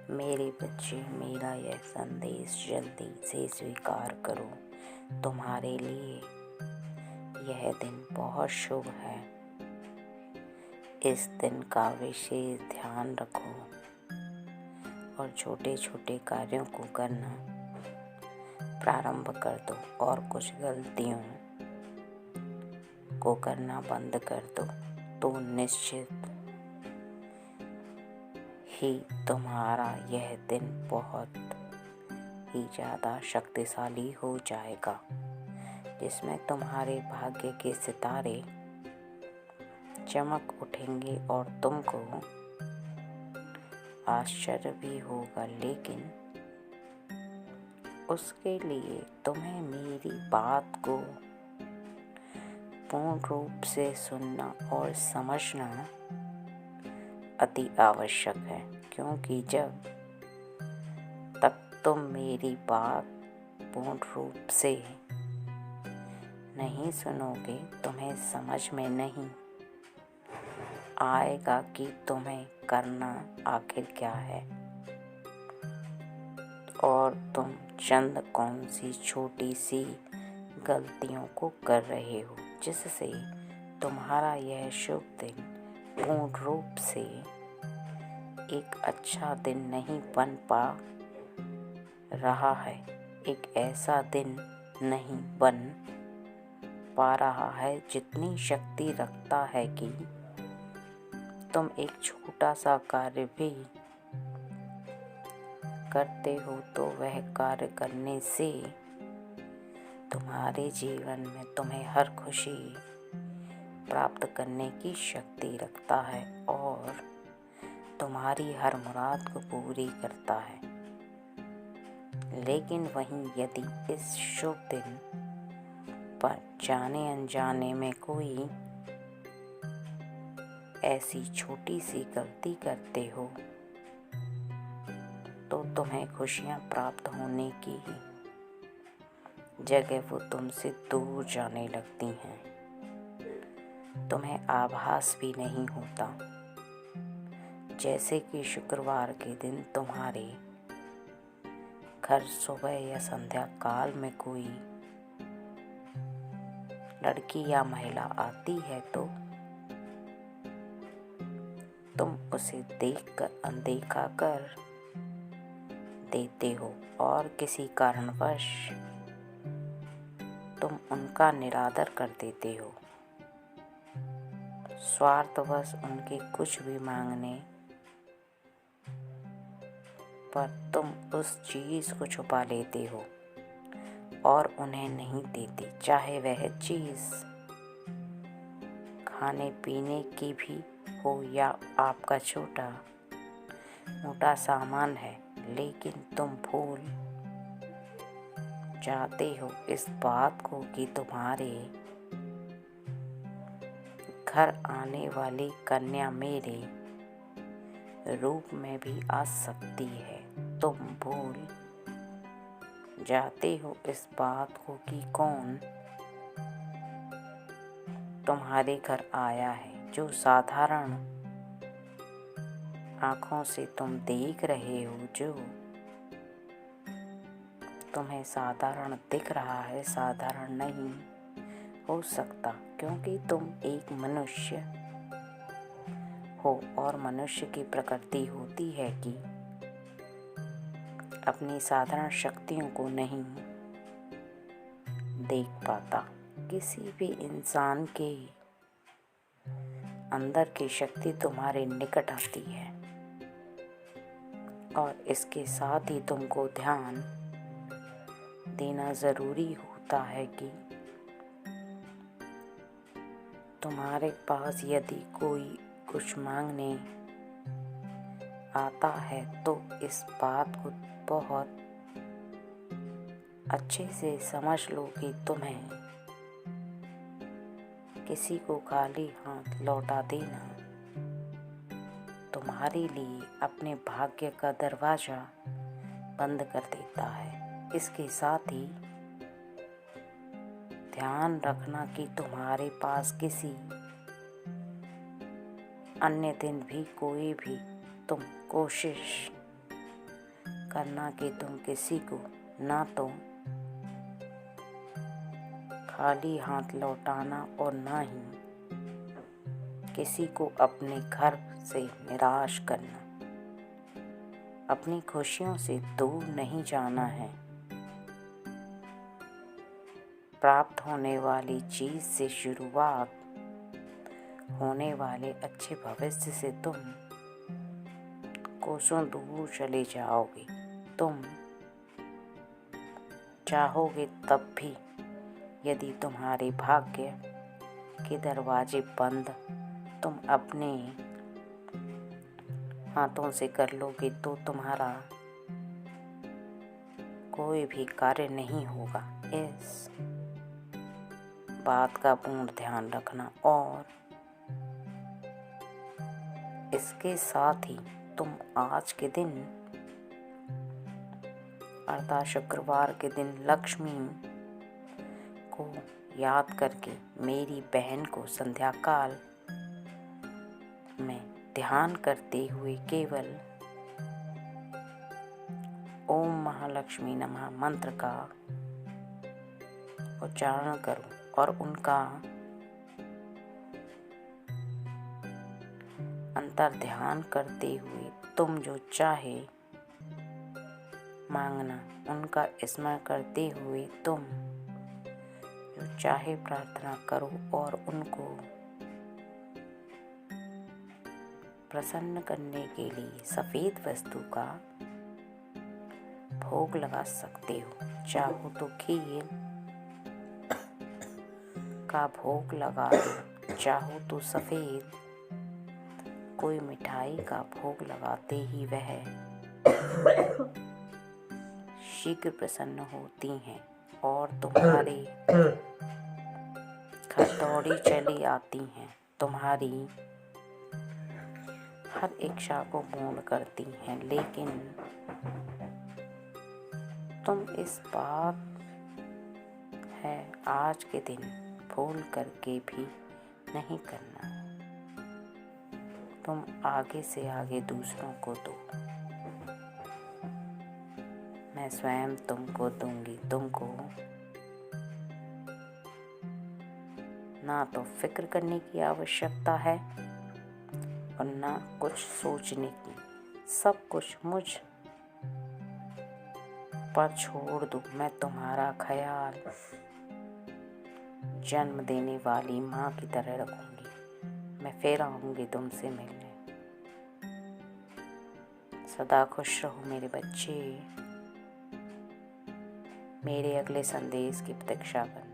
मेरे बच्चे, मेरा यह संदेश जल्दी से स्वीकार करो। तुम्हारे लिए यह दिन बहुत शुभ है। इस दिन का विशेष ध्यान रखो और छोटे छोटे कार्यों को करना प्रारंभ कर दो और कुछ गलतियों को करना बंद कर दो तो निश्चित ही तुम्हारा यह दिन बहुत ही ज़्यादा शक्तिशाली हो जाएगा, जिसमें तुम्हारे भाग्य के सितारे चमक उठेंगे और तुमको आश्चर्य भी होगा। लेकिन उसके लिए तुम्हें मेरी बात को पूर्ण रूप से सुनना और समझना अति आवश्यक है, क्योंकि जब तक तुम मेरी बात पूर्ण रूप से नहीं सुनोगे, तुम्हें समझ में नहीं आएगा कि तुम्हें करना आखिर क्या है और तुम चंद कौन सी छोटी सी गलतियों को कर रहे हो, जिससे तुम्हारा यह शुभ दिन पूर्ण रूप से एक अच्छा दिन नहीं बन पा रहा है, एक ऐसा दिन नहीं बन पा रहा है जितनी शक्ति रखता है कि तुम एक छोटा सा कार्य भी करते हो तो वह कार्य करने से तुम्हारे जीवन में तुम्हें हर खुशी प्राप्त करने की शक्ति रखता है और तुम्हारी हर मुराद को पूरी करता है। लेकिन वहीं यदि इस शुभ दिन पर जाने अनजाने में कोई ऐसी छोटी सी गलती करते हो तो तुम्हें खुशियां प्राप्त होने की जगह वो तुमसे दूर जाने लगती हैं। तुम्हें आभास भी नहीं होता, जैसे कि शुक्रवार के दिन तुम्हारे घर सुबह या संध्या काल में कोई लड़की या महिला आती है तो तुम उसे देखकर अनदेखा कर देते हो और किसी कारणवश तुम उनका निरादर कर देते हो। स्वार्थवश उनके कुछ भी मांगने पर तुम उस चीज को छुपा लेते हो और उन्हें नहीं देते, चाहे वह चीज खाने पीने की भी हो या आपका छोटा मोटा सामान है। लेकिन तुम भूल जाते हो इस बात को कि तुम्हारे घर आने वाली कन्या मेरे रूप में भी आ सकती है। तुम भूल जाते हो इस बात को कि कौन तुम्हारे घर आया है, जो साधारण आँखों से तुम देख रहे हो, जो तुम्हें साधारण दिख रहा है, साधारण नहीं हो सकता, क्योंकि तुम एक मनुष्य हो और मनुष्य की प्रकृति होती है कि अपनी साधारण शक्तियों को नहीं देख पाता। किसी भी इंसान के अंदर की शक्ति तुम्हारे निकट आती है और इसके साथ ही तुमको ध्यान देना ज़रूरी होता है कि तुम्हारे पास यदि कोई कुछ मांगने आता है तो इस बात को बहुत अच्छे से समझ लो कि तुम्हें किसी को खाली हाथ लौटा देना तुम्हारे लिए अपने भाग्य का दरवाज़ा बंद कर देता है। इसके साथ ही ध्यान रखना कि तुम्हारे पास किसी अन्य दिन भी कोई भी तुम कोशिश करना कि तुम किसी को ना तो खाली हाथ लौटाना और ना ही किसी को अपने घर से निराश करना। अपनी खुशियों से दूर नहीं जाना है। प्राप्त होने वाली चीज से शुरुआत होने वाले अच्छे भविष्य से तुम कोसों दूर चले जाओगे। तुम चाहोगे तब भी, यदि तुम्हारे भाग्य के दरवाजे बंद तुम अपने हाथों से कर लोगे तो तुम्हारा कोई भी कार्य नहीं होगा। इस बात का पूर्ण ध्यान रखना। और इसके साथ ही तुम आज के दिन अर्थात शुक्रवार के दिन लक्ष्मी को याद करके मेरी बहन को संध्या काल में ध्यान करते हुए केवल ओम महालक्ष्मी नमः मंत्र का उच्चारण करो और उनका अंतर ध्यान करते हुए तुम जो चाहे मांगना, उनका स्मरण करते हुए तुम जो चाहे प्रार्थना करो और उनको प्रसन्न करने के लिए सफ़ेद वस्तु का भोग लगा सकते हो। चाहो तो खीर का भोग लगा दो, चाहो तो सफ़ेद कोई मिठाई का भोग लगाते ही वह शीघ्र प्रसन्न होती हैं और तुम्हारे घर दौड़ी चली आती हैं। तुम्हारी हर इच्छा को पूर्ण करती हैं। लेकिन तुम इस बात है आज के दिन भूल करके भी नहीं करना। तुम आगे से आगे दूसरों को दो, मैं स्वयं तुमको दूंगी। तुमको ना तो फिक्र करने की आवश्यकता है और ना कुछ सोचने की। सब कुछ मुझ पर छोड़ दो। मैं तुम्हारा ख्याल जन्म देने वाली माँ की तरह रखूंगी। मैं फिर आऊंगी तुमसे मिलने। सदा खुश रहो मेरे बच्चे। मेरे अगले संदेश की प्रतीक्षा करना।